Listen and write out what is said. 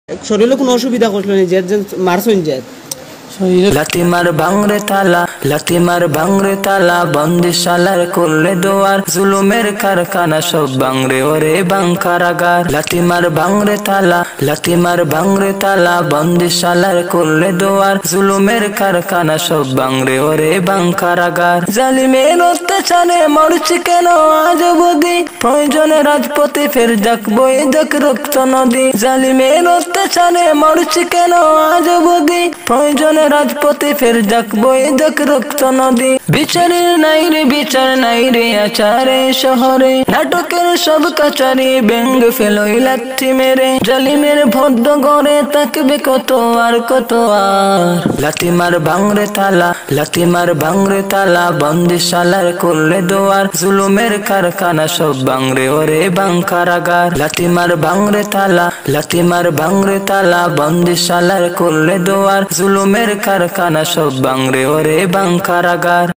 শরীরে কোনো অসুবিধা করছিল না যে মারছুন যে লাতিমার ভাঙরে তালা বন্দিশালার করলে দোয়ার জুলুমের কারখানা সব বাংরে ওরে বাংকারাগার লাতিমার ভাঙরে তালা বন্দিশালার করলে দোয়ার জুলুমের কারখানা সব বাংরে ওরে বাংকারাগার জালিমের অত্যাচারে মরছি কেন আজ অবধি প্রয়োজনে রাজপথে ফের যাক বয়ে যাক রক্ত নদী জালিমের অত্যাচারে মরছি কেন আজ অবধি প্রয়োজনে রাজপথে ফের যাক বয়ে যাক রক্ত নদী বিচার নাই রে আচারে শহরে নাটকের সব কাচারি ব্যঙ্গ ফেলোই লাথি মেরে জালিমের ভদ্র গড়ে তাকবে কত আর লাতিমার ভাঙরে তালা বন্দিশালার করলে দোয়ার জুলুমের কারখানা সব বাংরে ওরে বাংকারাগার লাতিমার ভাঙরে তালা বন্দিশালার করলে দোয়ার জুলুমের কারখানা সব বাংরে ওরে বাংকারাগার।